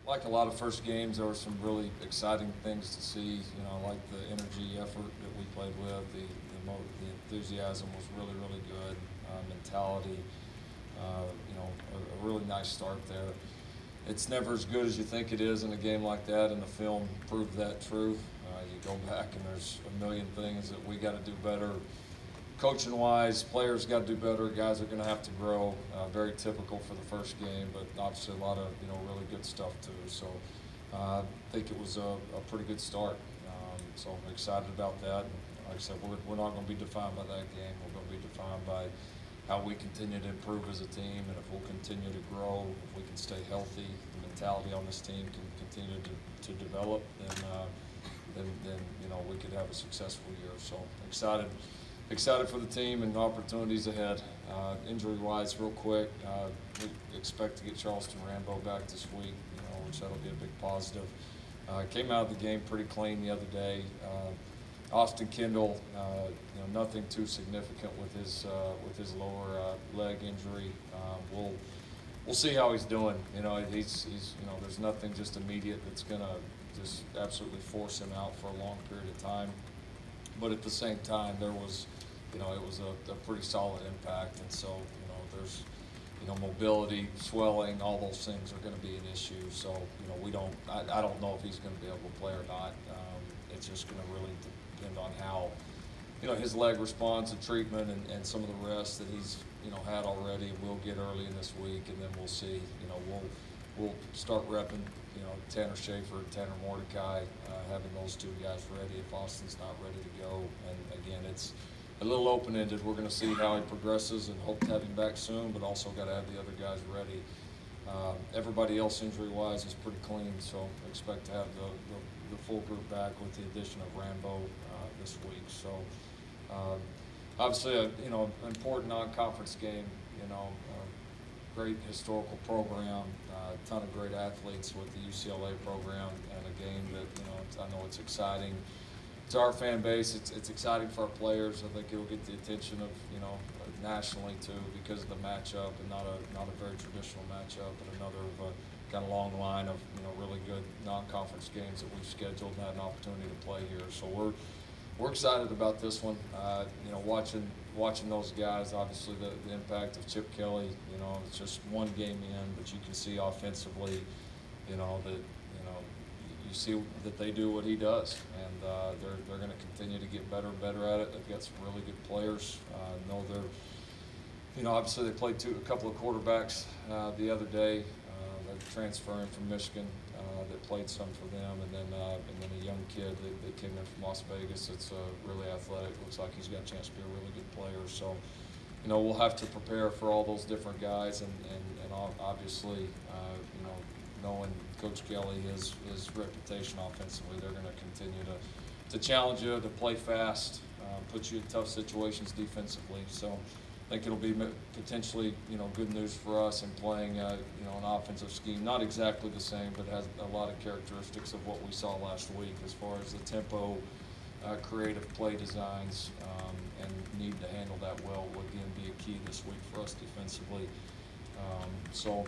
Like a lot of first games, there were some really exciting things to see. Like the energy, effort that we played with, the enthusiasm was really, really good. Mentality, a really nice start there. It's never as good as you think it is in a game like that, and the film proved that true. You go back and there's a million things that we got to do better. Coaching wise, players got to do better. Guys are going to have to grow. Very typical for the first game, but obviously a lot of really good stuff too. So I think it was a pretty good start. So I'm excited about that. And like I said, we're not going to be defined by that game. We're going to be defined by how we continue to improve as a team, and if we'll continue to grow, if we can stay healthy, the mentality on this team can continue to develop, then we could have a successful year. So excited for the team and opportunities ahead. Injury-wise, real quick, we expect to get Charleston Rambo back this week, which that'll be a big positive. Came out of the game pretty clean the other day. Austin Kendall, nothing too significant with his lower leg injury. We'll see how he's doing. He's there's nothing just immediate that's gonna just absolutely force him out for a long period of time. But at the same time, there was, it was a pretty solid impact, and so there's mobility, swelling, all those things are going to be an issue. So I don't know if he's going to be able to play or not. It's just going to really depend on how his leg responds to treatment and some of the rest that he's had already. We'll get early in this week, and then we'll see. We'll start repping Tanner Schaefer and Tanner Mordecai, having those two guys ready if Austin's not ready to go. And again, it's a little open-ended. We're going to see how he progresses and hope to have him back soon, but also got to have the other guys ready. Everybody else injury-wise is pretty clean, so expect to have the full group back with the addition of Rambo this week. So obviously, an important non-conference game. Great historical program, a ton of great athletes with the UCLA program, and a game that I know it's exciting to our fan base. It's exciting for our players. I think it'll get the attention of nationally too because of the matchup, and not a very traditional matchup, but another of a kind of long line of really good non-conference games that we've scheduled and had an opportunity to play here. So we're excited about this one. Watching those guys, obviously the impact of Chip Kelly. It's just one game in, but you can see offensively, that you see that they do what he does, and they're going to continue to get better and better at it. They've got some really good players. Obviously they played a couple of quarterbacks the other day. They're transferring from Michigan that played some for them, and then a young kid that came in from Las Vegas that's really athletic. Looks like he's got a chance to be a really good player. So, we'll have to prepare for all those different guys, and obviously, knowing Coach Kelly, his reputation offensively, they're going to continue to challenge you, to play fast, put you in tough situations defensively. So I think it'll be potentially, good news for us in playing, an offensive scheme. Not exactly the same, but has a lot of characteristics of what we saw last week as far as the tempo, creative play designs, and need to handle that well will again be a key this week for us defensively. So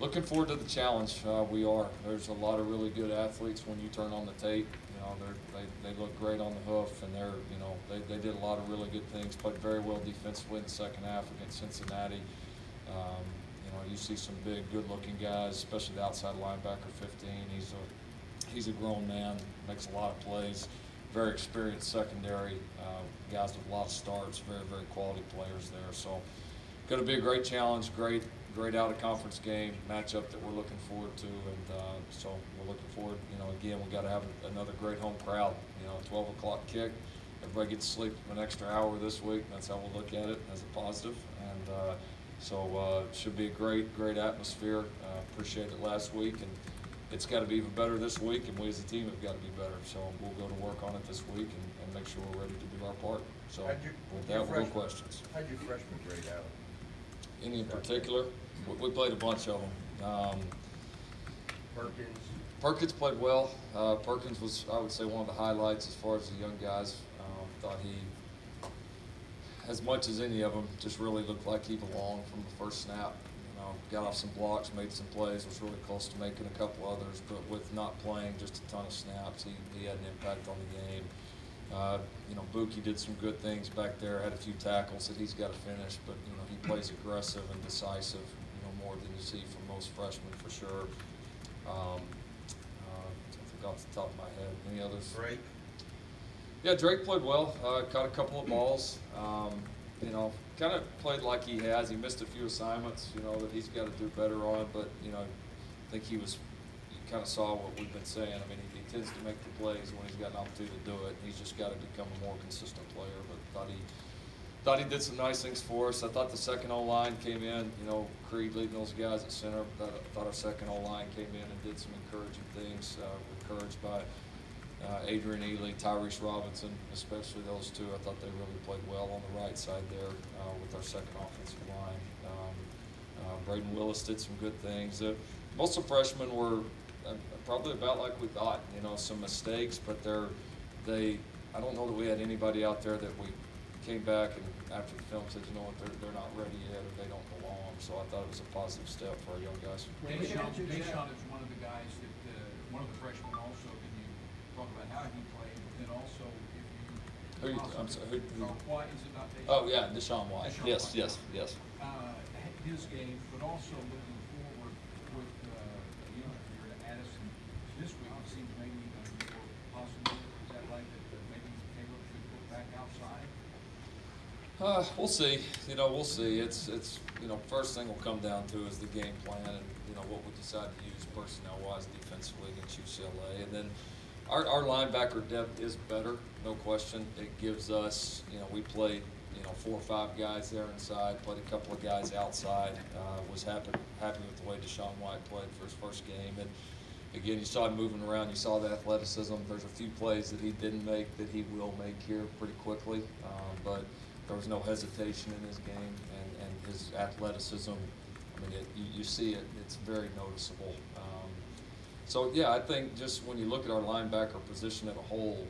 looking forward to the challenge. There's a lot of really good athletes when you turn on the tape. They look great on the hoof, and they did a lot of really good things. Played very well defensively in the second half against Cincinnati. You see some big, good-looking guys, especially the outside linebacker, 15. He's a grown man, makes a lot of plays. Very experienced secondary, guys with a lot of starts. Very, very quality players there. So, going to be a great challenge. Great out-of-conference game matchup that we're looking forward to, and so we're looking forward. Again, we got to have another great home crowd. 12 o'clock kick. Everybody gets to sleep an extra hour this week. That's how we'll look at it, as a positive. And so it should be a great atmosphere. Appreciate it last week, and it's got to be even better this week. And we as a team have got to be better. So we'll go to work on it this week and make sure we're ready to do our part. So with that, no questions. How'd your freshman grade out? Any in particular? We played a bunch of them. Perkins played well. Perkins was, I would say, one of the highlights as far as the young guys. Thought he, as much as any of them, just really looked like he belonged from the first snap. got off some blocks, made some plays, was really close to making a couple others, but with not playing just a ton of snaps, he had an impact on the game. Buki did some good things back there, had a few tackles that he's got to finish, but, he plays aggressive and decisive, more than you see from most freshmen for sure. I think off the top of my head. Any others? Drake? Yeah, Drake played well, caught a couple of balls. Kind of played like he has. He missed a few assignments, that he's got to do better on, but, I think you kind of saw what we've been saying. I mean, he tends to make the plays when he's got an opportunity to do it. He's just got to become a more consistent player, but thought he did some nice things for us. I thought the second O-line came in, Creed leading those guys at center. I thought our second O-line came in and did some encouraging things, encouraged by Adrian Ely, Tyrese Robinson, especially those two. I thought they really played well on the right side there with our second offensive line. Braden Willis did some good things. Most of the freshmen were probably about like we thought, some mistakes, but I don't know that we had anybody out there that we came back and after the film said, they're not ready yet or they don't belong. So I thought it was a positive step for our young guys. Deshaun is one of the guys that, one of the freshmen also, can you talk about how he played, but then also if you... I'm sorry, who? Why is it not Deshaun? Oh, yeah, Deshaun White. Yes. His game, but also looking forward with, you're to Addison this week, it seems maybe more possible. Is that right, that maybe Caleb should put back outside? We'll see. We'll see. It's first thing will come down to is the game plan and, what we decide to use personnel-wise defensively against UCLA. And then our linebacker depth is better, no question. It gives us, we played, 4 or 5 guys there inside, played a couple of guys outside. Was happy with the way Deshaun White played for his first game. And again, you saw him moving around. You saw the athleticism. There's a few plays that he didn't make that he will make here pretty quickly. But there was no hesitation in his game and his athleticism. I mean, you see it. It's very noticeable. So, yeah, I think just when you look at our linebacker position as a whole,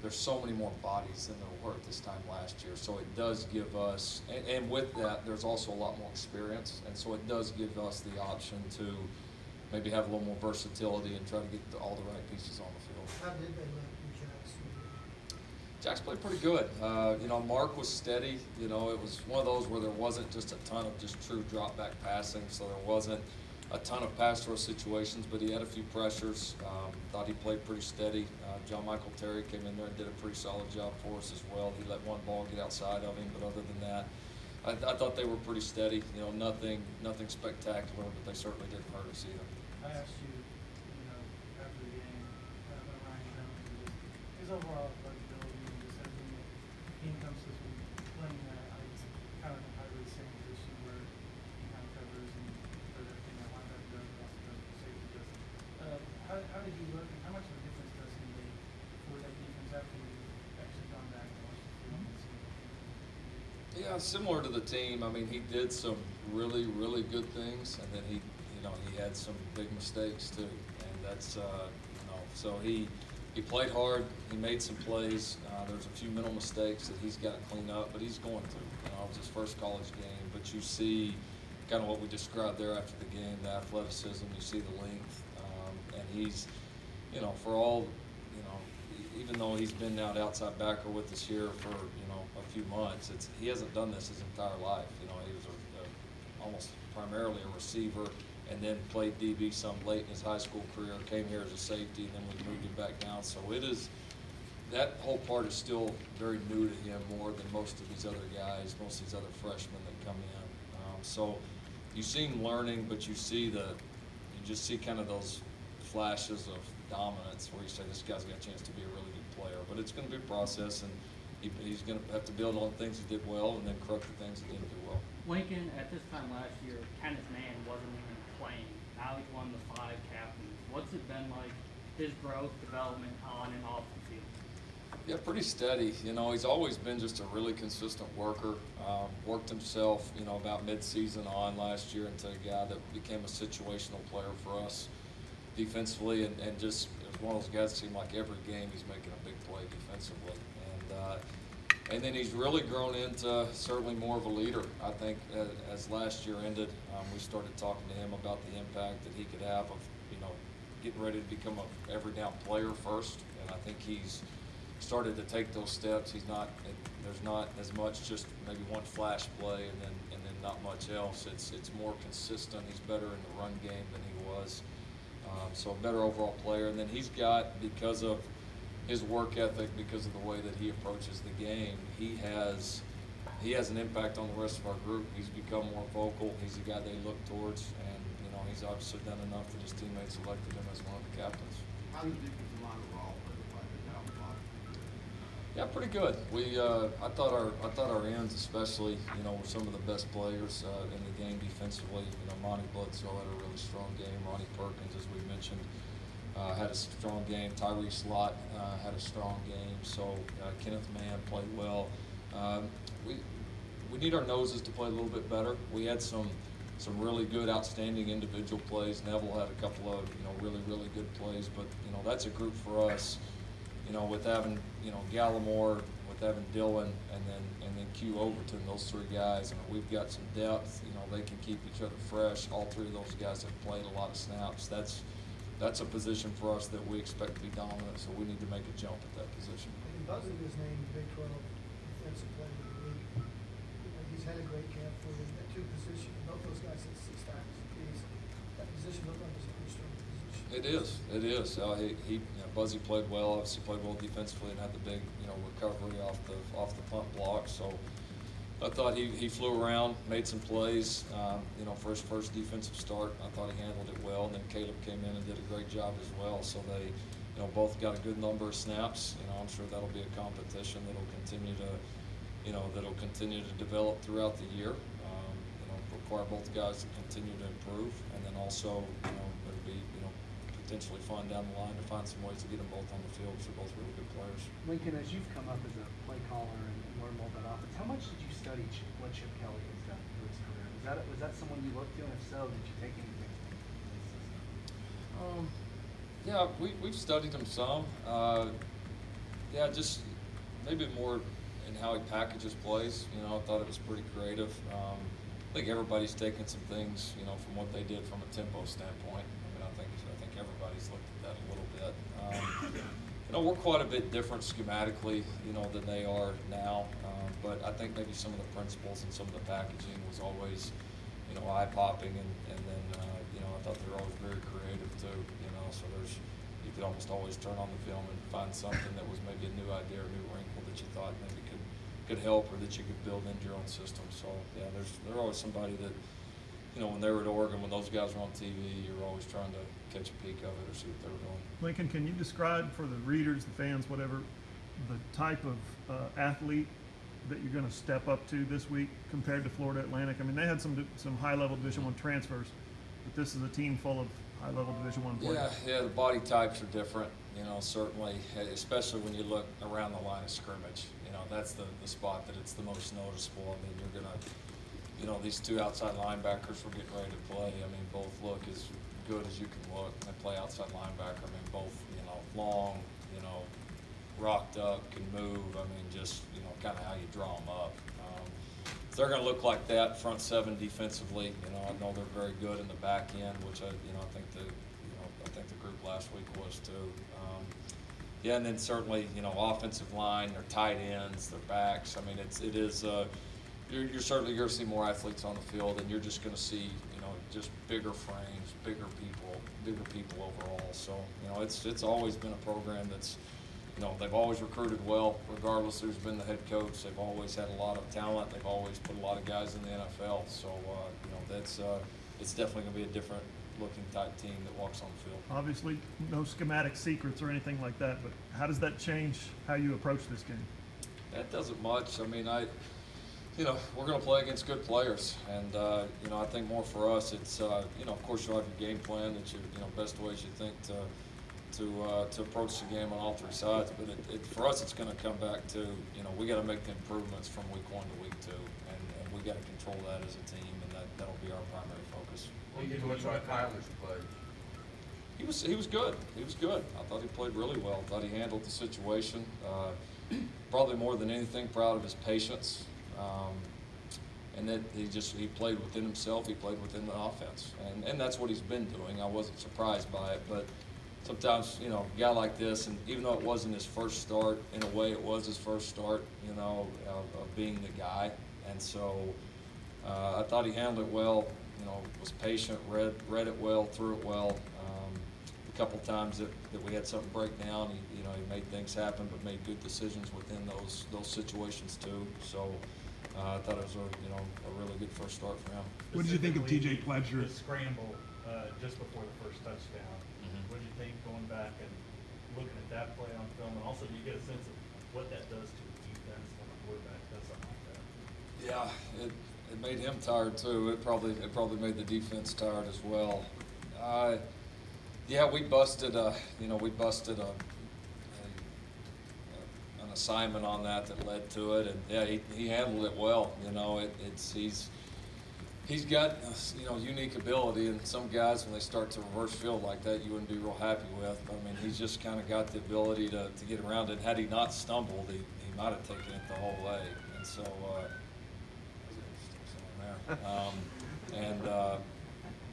there's so many more bodies than there were at this time last year. So it does give us, and with that, there's also a lot more experience. And so it does give us the option to maybe have a little more versatility and try to get all the right pieces on the field. How did they look in Jackson? Jack's played pretty good. Mark was steady. It was one of those where there wasn't just a ton of just true drop back passing, so there wasn't a ton of pass rush situations, but he had a few pressures. Thought he played pretty steady. John Michael Terry came in there and did a pretty solid job for us as well. He let one ball get outside of him, but other than that, I thought they were pretty steady. Nothing spectacular, but they certainly didn't hurt us either. I asked you, after the game, when Ryan Jones did his overall ability and just everything that he comes to playing that, it's kind of a hybrid same position where he kind of covers and does everything that linebacker does, but also does what safety does. How did he look, and how much of a difference does he make for that defense after you've actually gone back and watched the film and seen what he did? Yeah, similar to the team. I mean, he did some really, really good things, and then he had some big mistakes too. And that's, so he played hard. He made some plays. There's a few mental mistakes that he's got to clean up, but he's going to. It was his first college game, but you see kind of what we described there after the game, the athleticism. You see the length, and he's, for all, even though he's been out outside backer with us here for a few months, he hasn't done this his entire life. He was almost primarily a receiver, and then played DB some late in his high school career. Came here as a safety, and then we moved him back down. So that whole part is still very new to him, more than most of these other guys, most of these other freshmen that come in. So you see him learning, but you just see kind of those flashes of dominance where you say this guy's got a chance to be a really good player. But it's going to be a process, and he's going to have to build on things he did well and then correct the things he didn't do well. Lincoln, at this time last year, Kenneth Mann wasn't even playing. Now he's one of the 5 captains. What's it been like, his growth, development on and off the field? Yeah, pretty steady. He's always been just a really consistent worker. Worked himself, about mid-season on last year into a guy that became a situational player for us defensively, and just it was one of those guys that seemed like every game he's making a big play defensively. And And then he's really grown into certainly more of a leader. I think as last year ended, we started talking to him about the impact that he could have of, getting ready to become a every down player first. And I think he's started to take those steps. There's not as much just maybe one flash play and then not much else. It's more consistent. He's better in the run game than he was. So a better overall player. And then he's got, because of his work ethic, because of the way that he approaches the game, he has an impact on the rest of our group. He's become more vocal. He's the guy they look towards, and he's obviously done enough that his teammates selected him as one of the captains. How does defensive line overall play right now? Yeah, pretty good. I thought our ends, especially, were some of the best players in the game defensively. Monty Bledsoe had a really strong game. Ronnie Perkins, as we mentioned, had a strong game. Tyrese Lott had a strong game. So Kenneth Mann played well. We need our noses to play a little bit better. We had some really good, outstanding individual plays. Neville had a couple of really good plays, but that's a group for us. With having Gallimore, with having Dillon, and then Q Overton, those three guys. We've got some depth. They can keep each other fresh. All three of those guys have played a lot of snaps. That's a position for us that we expect to be dominant. So we need to make a jump at that position. Buzzard was named Big 12 Defensive Player of the Week. He's had a great camp for them at two positions. Both those guys hit 6 times. That position looked like it's a pretty strong position. It is. Buzzy played well. Obviously played well defensively and had the big, recovery off the punt block. So I thought he flew around, made some plays. For his first defensive start, I thought he handled it well. And then Caleb came in and did a great job as well. So they, both got a good number of snaps. I'm sure that'll be a competition that'll continue to develop throughout the year. Require both guys to continue to improve, and then also, it'll be, potentially fun down the line to find some ways to get them both on the field. They're both really good players. Lincoln, as you've come up as a play caller and learned more about offense, how much did you study what Chip Kelly has done through his career? Was that someone you looked to, and if so, did you take anything from his system? Yeah, we've studied him some. Just maybe more in how he packages plays. I thought it was pretty creative. I think everybody's taken some things, from what they did from a tempo standpoint. I think everybody's looked at that a little bit. We're quite a bit different schematically, than they are now. But I think maybe some of the principles and some of the packaging was always, eye-popping, and then, I thought they were always very creative too. So you could almost always turn on the film and find something that was maybe a new idea or a new wrinkle that you thought maybe could help or that you could build into your own system. So yeah, there's always somebody that, when they were at Oregon, when those guys were on TV, you were always trying to catch a peek of it or see what they were doing. Lincoln, can you describe for the readers, the fans, whatever, the type of athlete that you're going to step up to this week compared to Florida Atlantic? I mean, they had some high-level Division I transfers, but this is a team full of high-level Division I players. Yeah, the body types are different, certainly, especially when you look around the line of scrimmage. That's the spot that it's the most noticeable. I mean, you're going to, these two outside linebackers were getting ready to play. I mean, both look as good as you can look. They play outside linebacker. I mean, both, long, rocked up, can move. I mean, just, kind of how you draw them up. If they're going to look like that front seven defensively, I know they're very good in the back end, which I think the group last week was too. And then certainly, offensive line, their tight ends, their backs. I mean, it is. You're certainly going to see more athletes on the field, and you're just going to see, just bigger frames, bigger people overall. So, it's always been a program that's, they've always recruited well, regardless of who's been the head coach. They've always had a lot of talent. They've always put a lot of guys in the NFL. So, it's definitely going to be a different looking type team that walks on the field. Obviously, no schematic secrets or anything like that, but how does that change how you approach this game? That doesn't much. I mean, we're going to play against good players, and I think more for us, it's of course you'll have your game plan that best ways you think to approach the game on all three sides. But for us, it's going to come back to we got to make the improvements from week 1 to week 2, and we got to control that as a team, and that'll be our primary focus. What do you think about Tyler's play? He was good. He was good. I thought he played really well. I thought he handled the situation. probably more than anything, proud of his patience. And that he played within himself, he played within the offense. And that's what he's been doing. I wasn't surprised by it, but sometimes, you know, a guy like this, and even though it wasn't his first start, in a way it was his first start, you know, of being the guy. And so I thought he handled it well, you know, was patient, read it well, threw it well. A couple times that we had something break down, he made things happen, but made good decisions within those situations too. So I thought it was a really good first start for him. What did you think of TJ Pledger? The scramble just before the first touchdown. What did you think going back and looking at that play on film? And also, do you get a sense of what that does to the defense when a quarterback does something like that? Yeah, it made him tired too. It probably made the defense tired as well. Yeah, we busted an assignment on that led to it, and yeah, he handled it well. You know, he's got unique ability, and some guys when they start to reverse field like that, you wouldn't be real happy with. But I mean, he's just kind of got the ability to get around it. Had he not stumbled, he might have taken it the whole way. And so,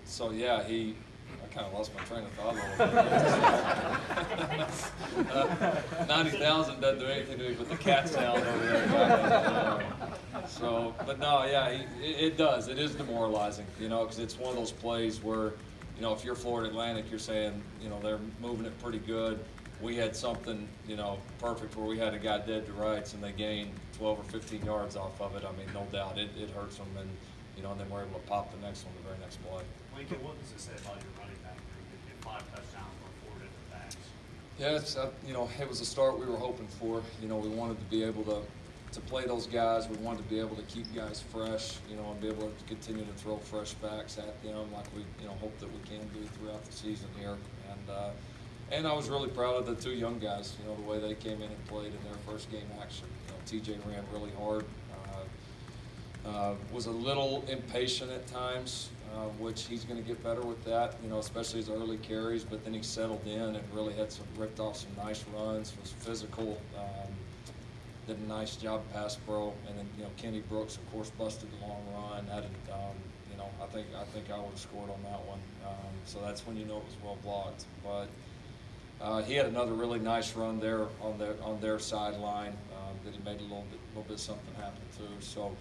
so yeah, I kind of lost my train of thought a little bit. 90,000 doesn't do anything to me but the cat sound over there. So, but no, yeah, it does. It is demoralizing, you know, because it's one of those plays where, you know, if you're Florida Atlantic, you're saying, you know, they're moving it pretty good. We had something, you know, perfect where we had a guy dead to rights and they gained 12 or 15 yards off of it. I mean, no doubt, it hurts them, and you know, and then we're able to pop the next one the very next play. Lincoln, what does it say about your running back group? You get 5 touchdowns on 4 different backs. Yeah, it's, you know, it was a start we were hoping for. You know, we wanted to be able to play those guys. We wanted to be able to keep guys fresh, you know, and be able to continue to throw fresh backs at them like we, you know, hope that we can do throughout the season here. And I was really proud of the 2 young guys, you know, the way they came in and played in their first game action. You know, TJ ran really hard. Was a little impatient at times, which he's going to get better with that, you know, especially his early carries, but then he settled in and really ripped off some nice runs, was physical, did a nice job pass pro, and then, you know, Kenny Brooks, of course, busted the long run, you know, I think I would have scored on that one, so that's when you know it was well blocked, but he had another really nice run there on their sideline that he made a little bit something happen too, so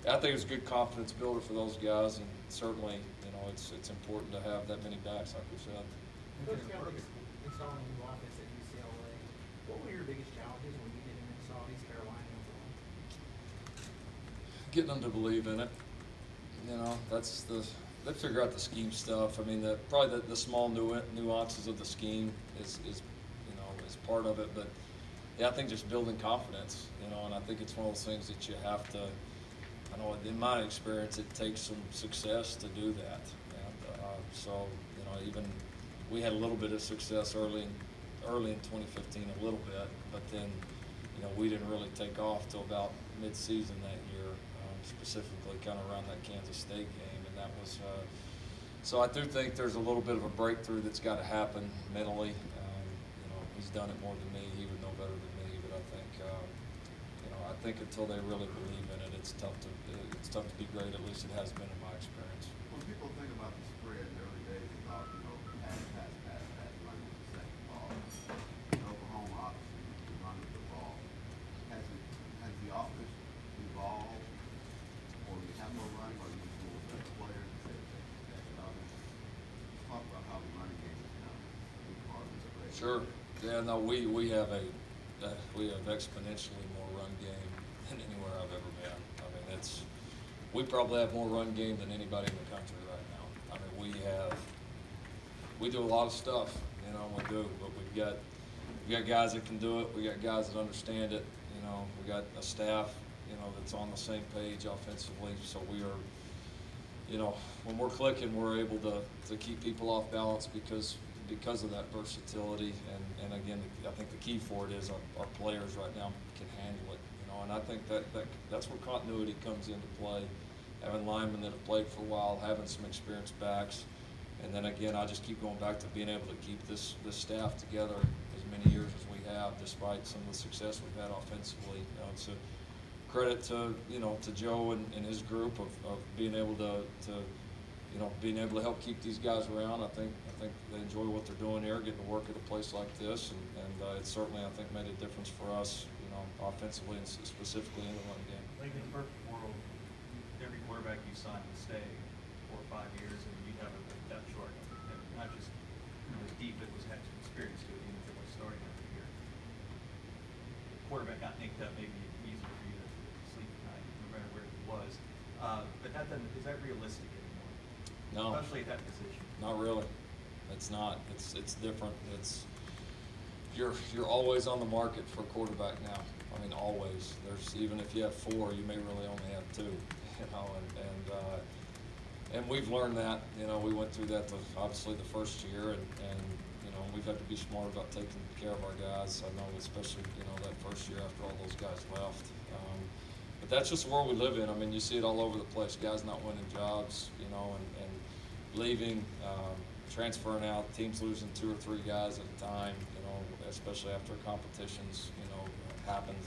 I think it was a good confidence builder for those guys, and certainly, you know, it's important to have that many backs, like we said. Coach Kelly installing a new offense at UCLA. What were your biggest challenges when you did install East Carolina? Getting them to believe in it. You know, they figure out the scheme stuff. I mean, probably the small nuances of the scheme is part of it, but yeah, I think just building confidence, you know, and I think it's one of those things that you have to. I know in my experience, it takes some success to do that. And so, you know, even we had a little bit of success early in 2015, a little bit, but then, you know, we didn't really take off till about mid-season that year, specifically kind of around that Kansas State game, and that was. So I do think there's a little bit of a breakthrough that's got to happen mentally. You know, he's done it more than me. He would know better than me, but I think. I think until they really believe in it, it's tough to be great. At least it has been in my experience. When people think about the spread in the early days, they thought, you know, pass, running with the second ball. In Oklahoma, obviously, you run with the ball. Has the offense evolved, or do you have more running, or do you just more better players instead of taking that offense? Talk about how the running game is now a big part of the spread. Sure. Yeah. No, we have exponentially more run game than anywhere I've ever been. I mean, we probably have more run game than anybody in the country right now. I mean, we do a lot of stuff, you know, we do, but we got guys that can do it. We got guys that understand it. You know, we got a staff, you know, that's on the same page offensively. So we are, you know, when we're clicking, we're able to keep people off balance because of that versatility, and again, I think the key for it is our players right now can handle it, you know, and I think that's where continuity comes into play, having linemen that have played for a while, having some experienced backs, And then again, I just keep going back to being able to keep this staff together as many years as we have, despite some of the success we've had offensively. It's a credit to to Joe and his group of being able to being able to help keep these guys around. I think they enjoy what they're doing here, getting to work at a place like this, and it's certainly, I think, made a difference for us, offensively and specifically in the run game. I think in a perfect world, every quarterback you sign would stay 4 or 5 years, and you'd have a depth chart, and not just as deep, it was had some experience to it, even if it was starting every year. Quarterback got nicked up, maybe easier for you to sleep at night, no matter where it was. But that doesn't, is that realistic anymore? No. Especially at that position. Not really. It's not. It's different. You're always on the market for a quarterback now. I mean, always. There's, even if you have 4, you may really only have 2. And we've learned that. We went through that obviously the first year, and we've had to be smart about taking care of our guys. I know, especially that first year after all those guys left. But that's just the world we live in. I mean, you see it all over the place. Guys not winning jobs, and leaving, transferring out, teams losing 2 or 3 guys at a time, especially after competitions, happens.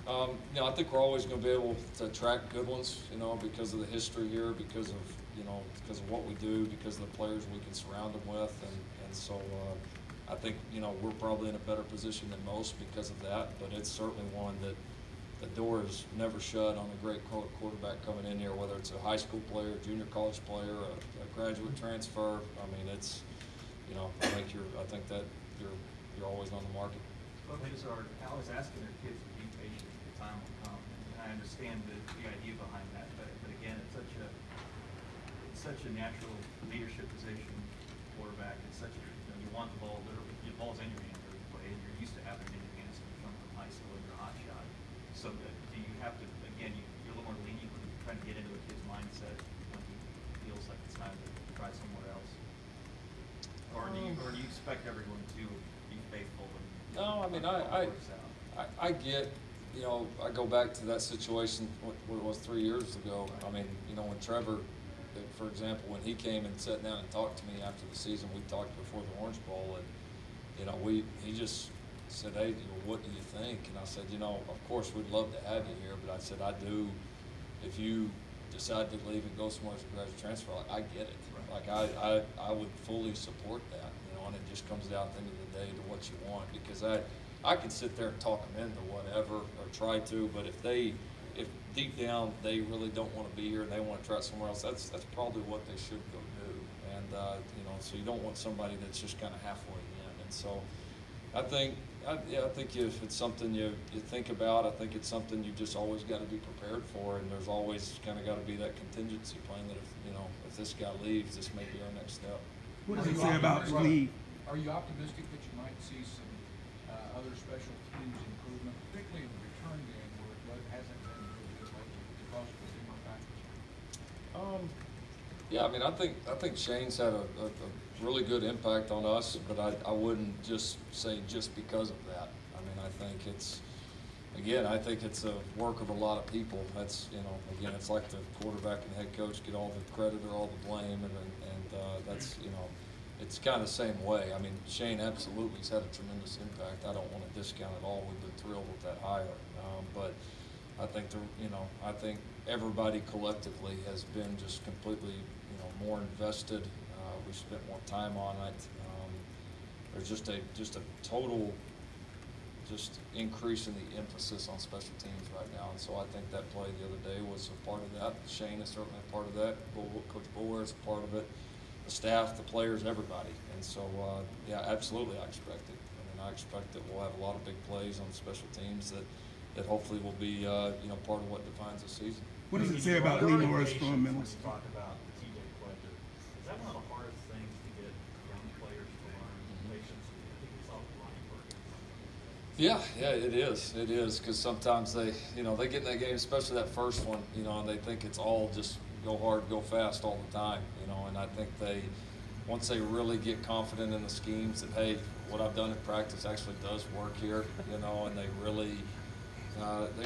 I think we're always going to be able to attract good ones, because of the history here, because of what we do, because of the players we can surround them with, and so I think we're probably in a better position than most because of that. But it's certainly one that the door is never shut on a great quarterback coming in here, whether it's a high school player, a junior college player, a graduate transfer. I mean, it's I think that you're always on the market. Coaches are always asking their kids to be patient. The time will come, and I understand the idea behind that. But again, it's such a natural leadership position, quarterback. It's such a you want the ball literally. The ball's in your hand every play, and you're used to having it in your hands from high school and your hot shot. So do you have to, again, you're a little more lenient when you're trying to get into a kid's mindset when he feels like it's time to try somewhere else? Or do you expect everyone to be faithful? No, I mean, I get, I go back to that situation, what it was 3 years ago. I mean, when Trevor, for example, when he came and sat down and talked to me after the season, we talked before the Orange Bowl, and, he just said, hey, what do you think? And I said, of course we'd love to have you here, but I said, I do, if you decide to leave and go somewhere as a graduate transfer, I get it. Like, I would fully support that, and it just comes down at the end of the day to what you want, because I can sit there and talk them into whatever, or try to, but if deep down they really don't want to be here and they want to try somewhere else, that's probably what they should go do. And so you don't want somebody that's just kind of halfway in. And so I think if it's something you think about, I think it's something you just always got to be prepared for, and there's always kind of got to be that contingency plan that if this guy leaves, this may be our next step. What does it say about leave? Are you optimistic that you might see some other special teams improvement, particularly in the return game where it hasn't been really good lately because of the different factors? Yeah, I mean, I think Shane's had a really good impact on us, but I wouldn't just say just because of that. I mean, I think it's a work of a lot of people. That's, again, it's like the quarterback and the head coach get all the credit or all the blame, and that's, it's kind of the same way. I mean, Shane absolutely has had a tremendous impact. I don't want to discount it all. We've been thrilled with that hire, but I think I think everybody collectively has been just completely, more invested. We spent more time on it. There's just a total increase in the emphasis on special teams right now, and so I think that play the other day was a part of that. Shane is certainly a part of that. Coach Boulware is a part of it. The staff, the players, everybody. And so, yeah, absolutely, I expect it. I mean, I expect that we'll have a lot of big plays on special teams that hopefully will be, part of what defines the season. What does it say about Lee Morris from Middle School? Talk about TJ Pledger. Is that one of the hardest things to get young players to learn? Patience. I think we saw Ronnie Burke. Yeah, it is, because sometimes they get in that game, especially that first one, and they think it's all just go hard, go fast all the time, and I think once they really get confident in the schemes that, hey, what I've done in practice actually does work here, and they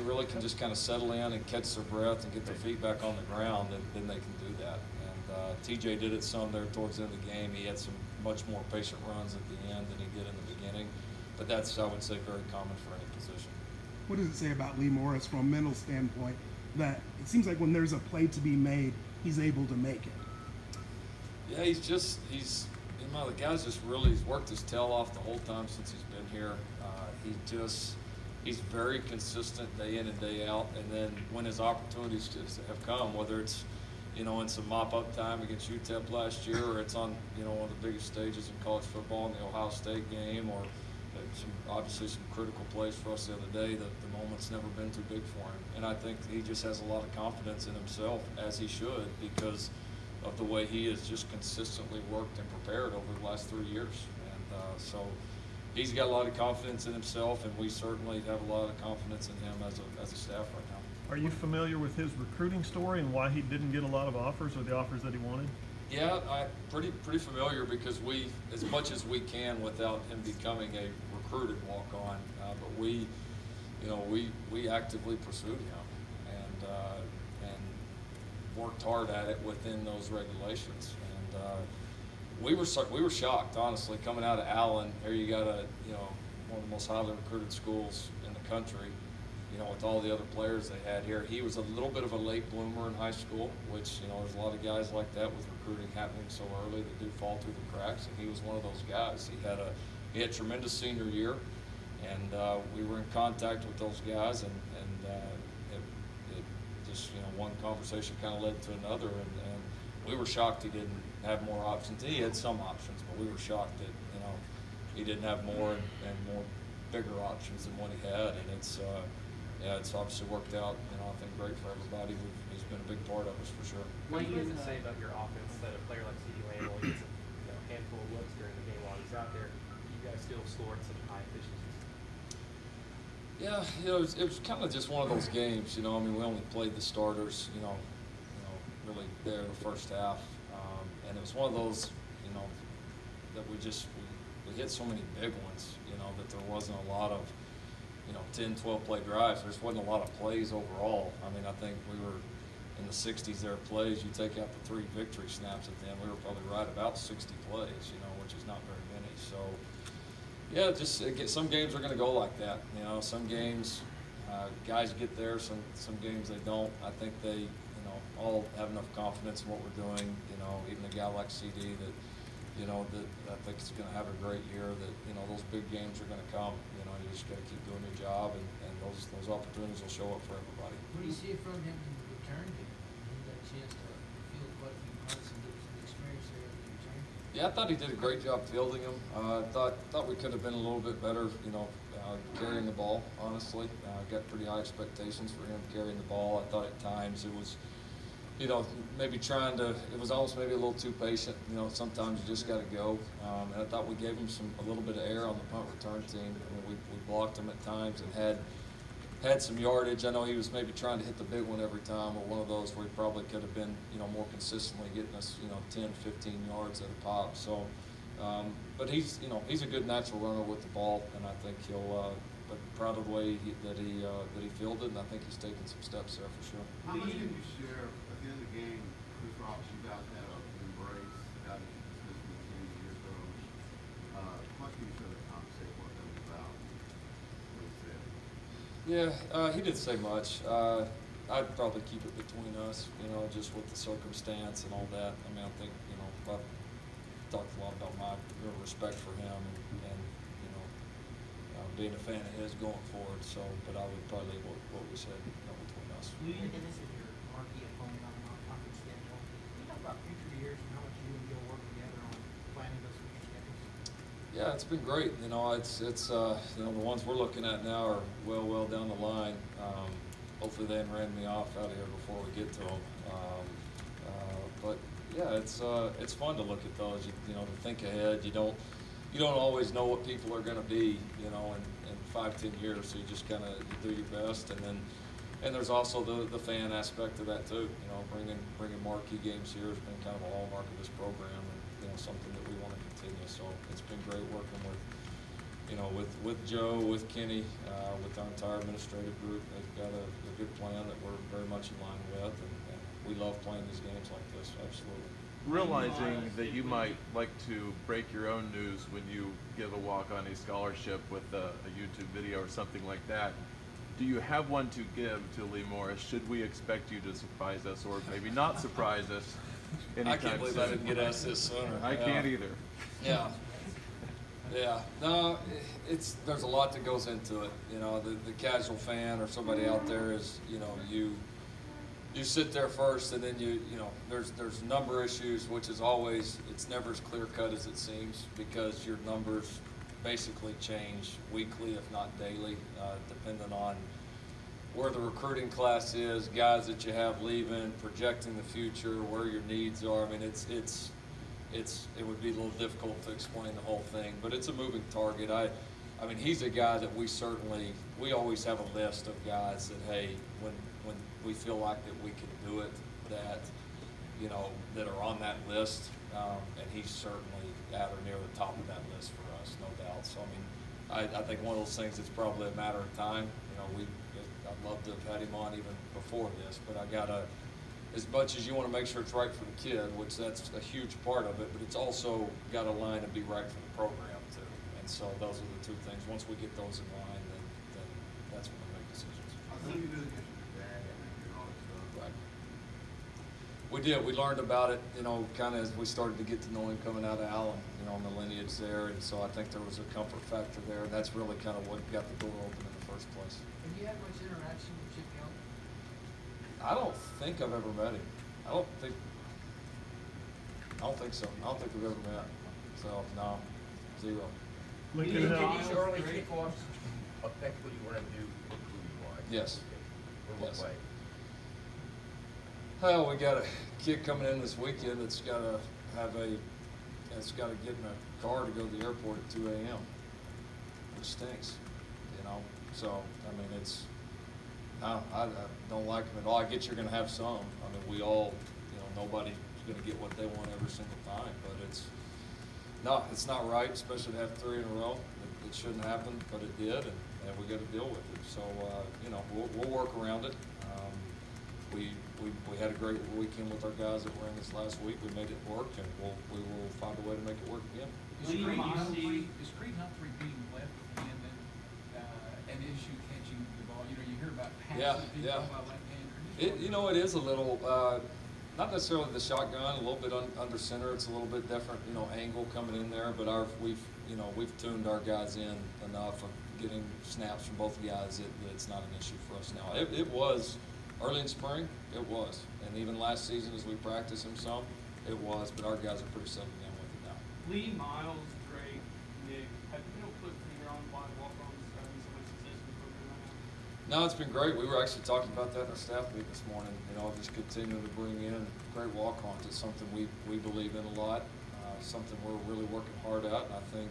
really can just kind of settle in and catch their breath and get their feet back on the ground, and then they can do that. And TJ did it some there towards the end of the game. He had some much more patient runs at the end than he did in the beginning. But that's, I would say, very common for any position. What does it say about Lee Morris from a mental standpoint that it seems like when there's a play to be made, he's able to make it? Yeah, the guy's just really, he's worked his tail off the whole time since he's been here. He's very consistent day in and day out. And then when his opportunities have come, whether it's, in some mop-up time against UTEP last year, or it's on, one of the biggest stages in college football in the Ohio State game, or obviously some critical plays for us the other day, the moment's never been too big for him. And I think he just has a lot of confidence in himself, as he should, because of the way he has just consistently worked and prepared over the last 3 years. And so he's got a lot of confidence in himself, and we certainly have a lot of confidence in him as a staff right now. Are you familiar with his recruiting story and why he didn't get a lot of offers, or the offers that he wanted? Yeah, I'm pretty familiar, because we, as much as we can without him becoming a recruited walk-on, but we actively pursued him and worked hard at it within those regulations. And we were shocked, honestly, coming out of Allen. Here you got one of the most highly recruited schools in the country. With all the other players they had here. He was a little bit of a late bloomer in high school, which, there's a lot of guys like that with recruiting happening so early that do fall through the cracks, and he was one of those guys. He had a tremendous senior year, and we were in contact with those guys, and it just, one conversation kind of led to another, and we were shocked he didn't have more options. He had some options, but we were shocked that, he didn't have more and more bigger options than what he had, and it's obviously worked out, I think great for everybody. He's been a big part of us for sure. What do you guys say about your offense that a player like C.D. Lamb only gets a handful of looks during the game while he's out there? You guys still score at such high efficiency. Yeah, it was kind of just one of those games. We only played the starters, really there the first half, and it was one of those, that we hit so many big ones, that there wasn't a lot of 10, 12 play drives. There just wasn't a lot of plays overall. I think we were in the 60s there plays. You take out the 3 victory snaps at the end, we were probably right about 60 plays, which is not very many. So, yeah, some games are going to go like that. Some games guys get there, some games they don't. I think they, all have enough confidence in what we're doing. Even a guy like CD that, that I think is going to have a great year, that, those big games are going to come. You just got to keep doing your job, and those opportunities will show up for everybody. What do you see from him in the return game? He got a chance to field quite a few punts and get some experience there in the return. Yeah, I thought he did a great job fielding them. Thought we could have been a little bit better, carrying the ball, honestly. Got pretty high expectations for him carrying the ball. I thought at times it was, maybe it was almost maybe a little too patient. Sometimes you just got to go. And I thought we gave him a little bit of air on the punt return team. We blocked him at times and had some yardage. I know he was maybe trying to hit the big one every time, or one of those where he probably could have been, more consistently getting us, 10, 15 yards at a pop. So, but he's a good natural runner with the ball, and I think he'll. But proud of the way that he fielded, and I think he's taken some steps there for sure. How much can you share at the end of the game, Chris Roberts, you guys had an embrace, got it dismissed from the team years ago. How much can you share to conversate what that was about, what he said? Yeah, he didn't say much. I'd probably keep it between us, just with the circumstance and all that. I think, I've talked a lot about my real respect for him and being a fan of his going forward. So, but I would probably leave what we said between us. And this is your marquee opponent on a non-conference schedule. Can you talk about future years and how much you and Gil work together on planning those future schedules? Yeah, it's been great. It's the ones we're looking at now are well down the line. Hopefully they haven't ran me off out of here before we get to them. But yeah, it's fun to look at those. To think ahead. You don't always know what people are going to be, in 5-10 years. So you just kind of do your best, and there's also the fan aspect of that too. Bringing marquee games here has been kind of a hallmark of this program, and something that we want to continue. So it's been great working with Joe, with Kenny, with our entire administrative group. They've got a good plan that we're very much in line with, and we love playing these games like this. Absolutely. realizing that you might like to break your own news when you give a walk-on a scholarship with a YouTube video or something like that, do you have one to give to Lee Morris? Should we expect you to surprise us, or maybe not surprise us anytime I can't believe soon? I didn't get asked this sooner. I can't either. Yeah. Yeah. No, there's a lot that goes into it. You know, the casual fan or somebody out there is, you know, you sit there first, and then you know, there's number issues, which is always, it's never as clear cut as it seems, because your numbers basically change weekly, if not daily, depending on where the recruiting class is, guys that you have leaving, projecting the future, where your needs are. I mean, it would be a little difficult to explain the whole thing, but it's a moving target. I mean, he's a guy that we always have a list of guys that, hey, when we feel like that we can do it, that, you know, that are on that list, and he's certainly at or near the top of that list for us, no doubt. So, I mean, I think one of those things, it's probably a matter of time. You know, I'd love to have had him on even before this, but as much as you want to make sure it's right for the kid, which that's a huge part of it, but it's also got to line and be right for the program too. And so those are the two things. Once we get those in line, then that's when we make decisions. I think you knew that your dad and all this stuff. Right. We did. We learned about it, you know, kind of as we started to get to know him coming out of Allen, you know, in the lineage there. And so I think there was a comfort factor there. And that's really kind of what got the door open in the first place. Have you had much interaction with Chip Kelly? I don't think I've ever met him. I don't think so. I don't think we've ever met. So, no, zero. Lincoln, Did these early kickoffs affect what you want to do recruiting-wise? Yes. In what Yes. way? Well, we got a kid coming in this weekend that's got to get in a car to go to the airport at 2 a.m., which stinks, you know. So, I mean, I don't like them at all. I get you're going to have some. I mean, we all, you know, nobody's going to get what they want every single time, but it's not right, especially to have 3 in a row. It shouldn't happen, but it did, and we got to deal with it. So, you know, we'll work around it. We had a great weekend with our guys that were in this last week. We made it work, and we will find a way to make it work again. Is Creed Humphrey being left and then an issue catching the ball? You know, you hear about passes being caught by left-handers. You know, it is a little, not necessarily the shotgun, a little bit under center. It's a little bit different, you know, angle coming in there. But we've tuned our guys in enough of getting snaps from both guys that it's not an issue for us now. It was early in spring, it was, and even last season as we practiced him some, it was. But our guys are pretty settled in with it now. Lee, Miles, Drake, Nick, have you been able to put finger on why walk-ons having so much success in the program right now? No, it's been great. We were actually talking about that in our staff meeting this morning. You know, just continuing to bring in great walk-ons. It's something we believe in a lot. Something we're really working hard at. And I think,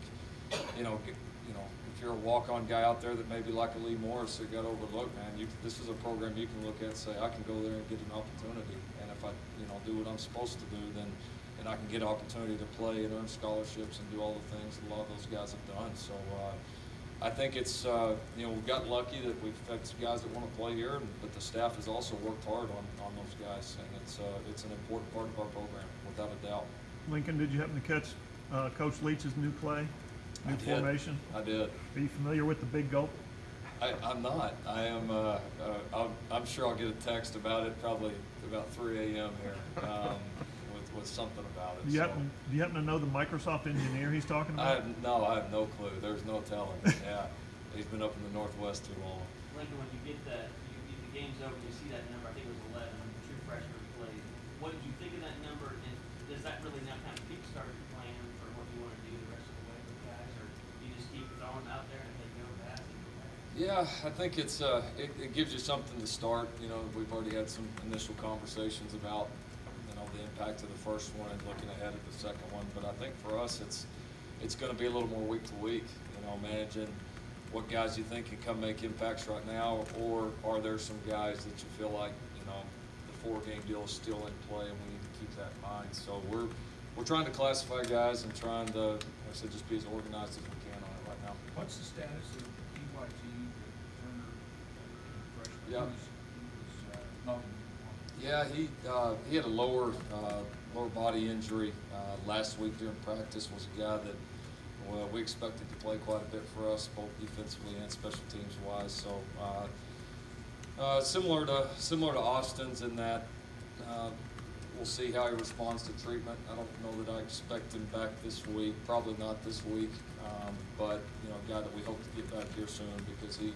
you know, if you're a walk-on guy out there that maybe like a Lee Morris that got overlooked, man, this is a program you can look at and say, I can go there and get an opportunity. And if I, you know, do what I'm supposed to do, then I can get an opportunity to play and earn scholarships and do all the things that a lot of those guys have done. So I think it's, you know, we've got lucky that we've had some guys that want to play here, but the staff has also worked hard on those guys, and it's an important part of our program, without a doubt. Lincoln, did you happen to catch Coach Leach's new play, new formation? I did. Are you familiar with the big gulp? I'm not. I am. I'm sure I'll get a text about it probably about 3 a.m. here with something about it. Do you happen to know the Microsoft engineer he's talking about? I have no clue. There's no telling. Yeah, he's been up in the Northwest too long. Lincoln, when you get the game's over, you see that number. I think it was 11. True freshmen played. What did you think of that number? And does that really now kind of kickstart your plan for what you want to do the rest of the way with guys, or you just keep throwing out there and they go back? Yeah, I think it gives you something to start. You know, we've already had some initial conversations about, you know, the impact of the first one and looking ahead at the second one. But I think for us, it's going to be a little more week to week. You know, managing what guys you think can come make impacts right now, or are there some guys that you feel like, you know, the 4-game deal is still in play and we need to keep that in mind. So we're trying to classify guys and trying to, like I said, just be as organized as we can on it right now. What's the status of PYT, Turner, freshman? Yeah. Who's Melvin? Yeah, he had a lower body injury last week during practice. Was a guy that, well, we expected to play quite a bit for us, both defensively and special teams wise. So similar to Austin's in that we'll see how he responds to treatment. I don't know that I expect him back this week. Probably not this week, but you know, a guy that we hope to get back here soon because he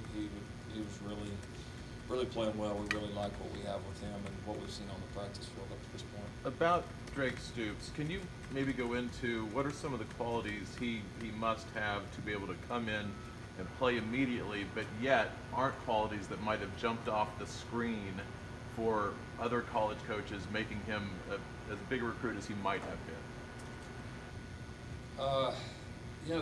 was really playing well. We really like what we have with him and what we've seen on the practice field up to this point. About Drake Stoops, can you maybe go into what are some of the qualities he must have to be able to come in and play immediately, but yet aren't qualities that might have jumped off the screen for other college coaches, making him as big a recruit as he might have been? Yeah,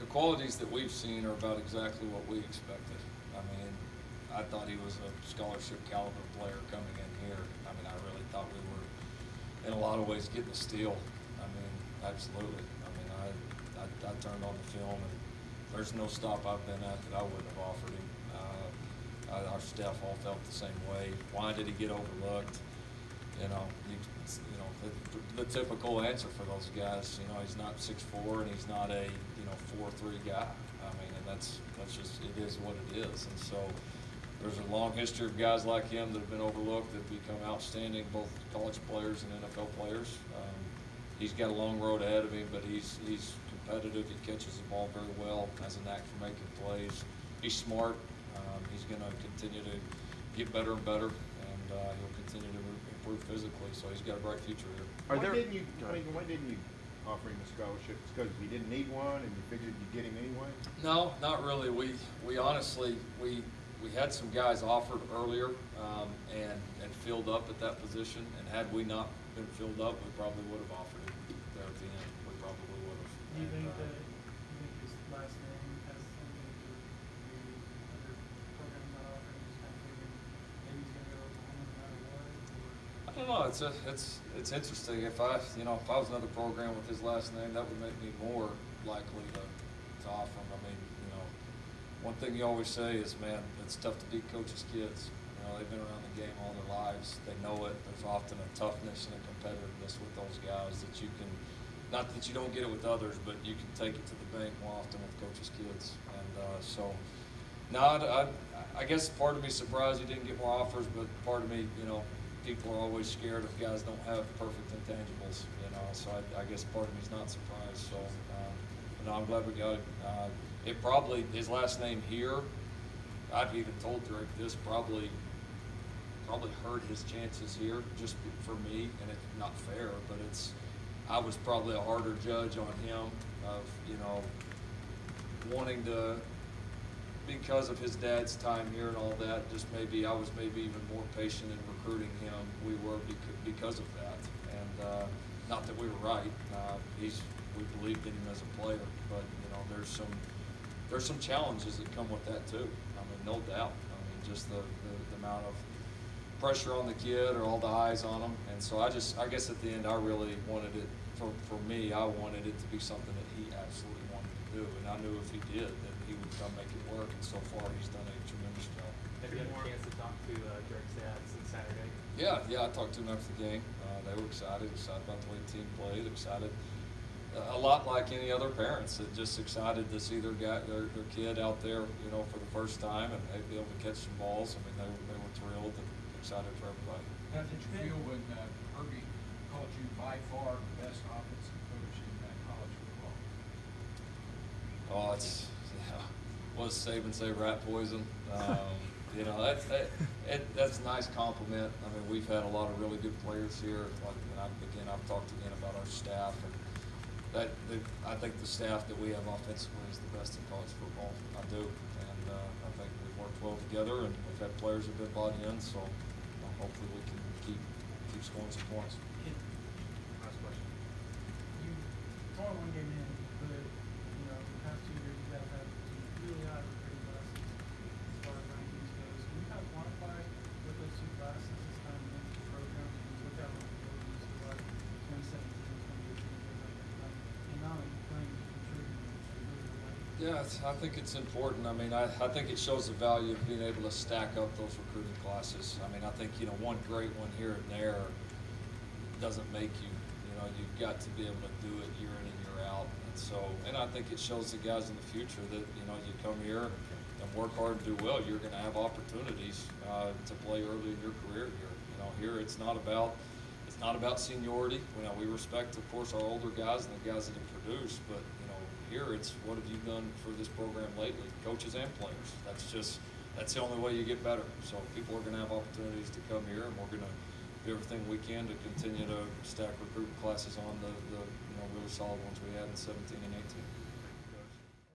the qualities that we've seen are about exactly what we expected. I mean, I thought he was a scholarship caliber player coming in here. I mean, I really thought we were, in a lot of ways, getting a steal. I mean, absolutely. I mean, I turned on the film, and there's no stop I've been at that I wouldn't have offered him. Our staff all felt the same way. Why did he get overlooked? You know, the typical answer for those guys. You know, he's not 6'4", and he's not a 4'3" guy. I mean, and that's just, it is what it is. And so there's a long history of guys like him that have been overlooked that have become outstanding, both college players and NFL players. He's got a long road ahead of him, but he's competitive. He catches the ball very well, has a knack for making plays. He's smart. He's going to continue to get better and better, and he'll continue to improve physically. So he's got a bright future here. Why didn't you offer him a scholarship? Because you didn't need one, and you figured you'd get him anyway? No, not really. We honestly we had some guys offered earlier and filled up at that position. And had we not been filled up, we probably would have offered him there at the end. We probably would have. Do you think that his last name has something to do with other programs not offering, just kind of figuring maybe he's going to go to Oklahoma no matter what? Or? I don't know. It's interesting. If I was another program with his last name, that would make me more likely to offer him. I mean, one thing you always say is, man, it's tough to beat coaches' kids. They've been around the game all their lives. They know it. There's often a toughness and a competitiveness with those guys that you can, not that you don't get it with others, but you can take it to the bank more often with coaches' kids. And so, no, I guess part of me surprised he didn't get more offers, but part of me, people are always scared if guys don't have perfect intangibles, so I guess part of me's not surprised. So, no, I'm glad we got it. It probably, his last name here, I've even told Drake this, probably hurt his chances here, just for me, and it's not fair, but I was probably a harder judge on him of, wanting to, because of his dad's time here and all that, I was maybe even more patient in recruiting him. We were because of that, and not that we were right. We believed in him as a player, but there's some challenges that come with that too. I mean, no doubt. I mean, just the amount of pressure on the kid or all the eyes on him, and so I guess at the end I really wanted it, for me, I wanted it to be something that he absolutely wanted to do, and I knew if he did that he would come make it work, and so far he's done a tremendous job. Have you had a chance to talk to Drake's dad since Saturday? Yeah, I talked to him after the game. They were excited about the way the team played, excited. A lot like any other parents, that just excited to see their kid out there, for the first time, and they'd be able to catch some balls. I mean, they were thrilled and excited for everybody. How did you feel when Herbie called you by far the best offensive coach in college football? Oh, what does Saban say? Rat poison. That's a nice compliment. I mean, we've had a lot of really good players here. I've talked again about our staff, and I think the staff that we have offensively is the best in college football. I do, and I think we've worked well together, and we've had players who've been bought in. So hopefully we can keep scoring some points. Last question. You only one game in, but the past 2 years you guys have some really high recruiting classes as far as rankings goes. Can you kind of quantify what those 2 classes is kind of meant to the program? Can you look out on the board and see like 2017, 2018, things like that? And not only playing, contributing, which you really like. Yeah, I think it's important. I mean, I think it shows the value of being able to stack up those recruiting classes. I mean, I think, you know, one great one here and there doesn't make you. You know, you've got to be able to do it year in and year out. And so, and I think it shows the guys in the future that, you know, you come here and work hard and do well, you're going to have opportunities to play early in your career here. You know, here it's not about seniority. You know, we respect, of course, our older guys and the guys that have produced, but you know, here it's what have you done for this program lately, coaches and players. That's the only way you get better. So people are going to have opportunities to come here, and we're going to do everything we can to continue to stack recruiting classes on the you know, really solid ones we had in 17 and 18.